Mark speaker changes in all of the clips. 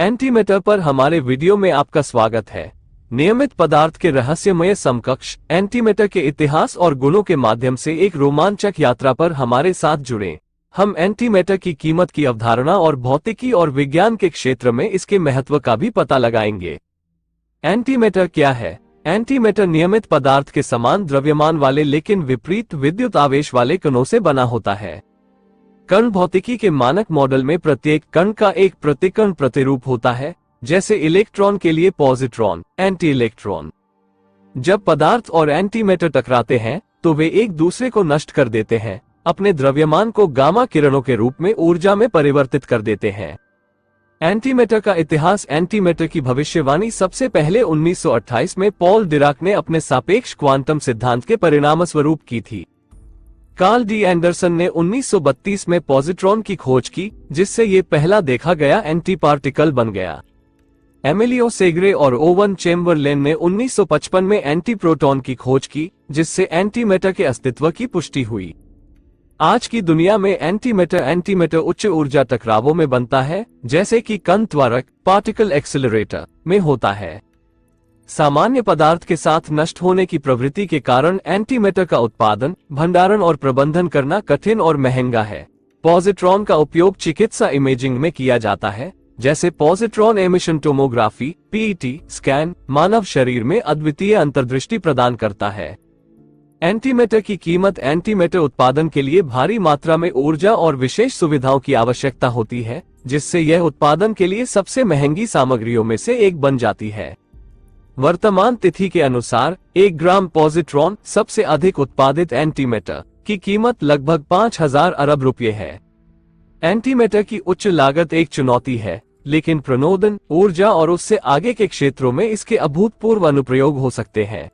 Speaker 1: Antimatter पर हमारे video में आपका स्वागत है। नियमित पदार्थ के रहस्यमय समकक्ष एंटीमैटर के इतिहास और गुणों के माध्यम से एक रोमांचक यात्रा पर हमारे साथ जुड़ें। हम एंटीमैटर की कीमत की अवधारणा और भौतिकी और विज्ञान के क्षेत्र में इसके महत्व का भी पता लगाएंगे। एंटीमैटर क्या है? एंटीमैटर नियमित पदार्थ के समान द्रव्यमान वाले लेकिन विपरीत विद्युत आवेश वाले कणों से बना होता है। कण भौतिकी के मानक मॉडल में प्रत्येक कण का एक प्रतिकण प्रतिरूप होता है, जैसे इलेक्ट्रॉन के लिए पॉजिट्रॉन, एंटी इलेक्ट्रॉन। जब पदार्थ और एंटीमैटर टकराते हैं तो वे एक दूसरे को नष्ट कर देते हैं, अपने द्रव्यमान को गामा किरणों के रूप में ऊर्जा में परिवर्तित कर देते हैं। एंटीमैटर का इतिहास। एंटीमैटर की भविष्यवाणी सबसे पहले 1928 में पॉल डिराक ने अपने सापेक्ष क्वांटम सिद्धांत के परिणामस्वरूप की थी। कार्ल डी एंडरसन ने 1932 में पॉजिट्रॉन की खोज की, जिससे ये पहला देखा गया एंटी पार्टिकल बन गया। एमिलियो सेग्रे और ओवन चेम्बरलेन ने 1955 में एंटी प्रोटॉन की खोज की, जिससे एंटीमैटर के अस्तित्व की पुष्टि हुई। आज की दुनिया में एंटीमैटर उच्च ऊर्जा टकरावों में बनता है, जैसे कि कण त्वरक पार्टिकल एक्सेलरेटर में होता है। सामान्य पदार्थ के साथ नष्ट होने की प्रवृत्ति के कारण एंटीमैटर का उत्पादन, भंडारण और प्रबंधन करना कठिन और महंगा है। पॉजिट्रॉन का उपयोग चिकित्सा इमेजिंग में किया जाता है, जैसे पॉजिट्रॉन एमिशन टोमोग्राफी (पीईटी) स्कैन मानव शरीर में अद्वितीय अंतर्दृष्टि प्रदान करता है। एंटीमैटर की कीमत। एंटीमैटर उत्पादन के लिए भारी मात्रा में ऊर्जा और विशेष सुविधाओं की आवश्यकता होती है, जिससे यह उत्पादन के लिए सबसे महंगी सामग्रियों में से एक बन जाती है। वर्तमान तिथि के अनुसार 1 ग्राम पॉजिट्रॉन, सबसे अधिक उत्पादित एंटीमैटर, की कीमत लगभग 5000 अरब रुपये है। एंटीमैटर की उच्च लागत एक चुनौती है, लेकिन प्रणोदन, ऊर्जा और उससे आगे के क्षेत्रों में इसके अभूतपूर्व अनुप्रयोग हो सकते हैं।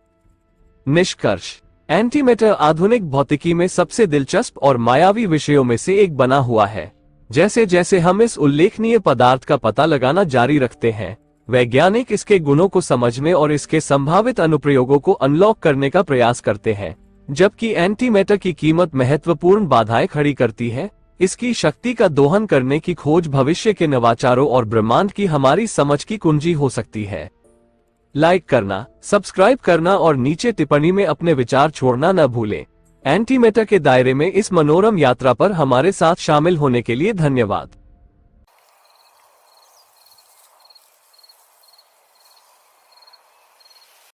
Speaker 1: निष्कर्ष: एंटीमैटर आधुनिक भौतिकी में सबसे दिलचस्प और मायावी विषयों में से एक बना हुआ है। जैसे जैसे हम इस उल्लेखनीय पदार्थ का पता लगाना जारी रखते हैं, वैज्ञानिक इसके गुणों को समझने और इसके संभावित अनुप्रयोगों को अनलॉक करने का प्रयास करते हैं। जबकि एंटीमैटर की कीमत महत्वपूर्ण बाधाएं खड़ी करती है, इसकी शक्ति का दोहन करने की खोज भविष्य के नवाचारों और ब्रह्मांड की हमारी समझ की कुंजी हो सकती है। लाइक करना, सब्सक्राइब करना और नीचे टिप्पणी में अपने विचार छोड़ना न भूलें। एंटीमैटर के दायरे में इस मनोरम यात्रा पर हमारे साथ शामिल होने के लिए धन्यवाद।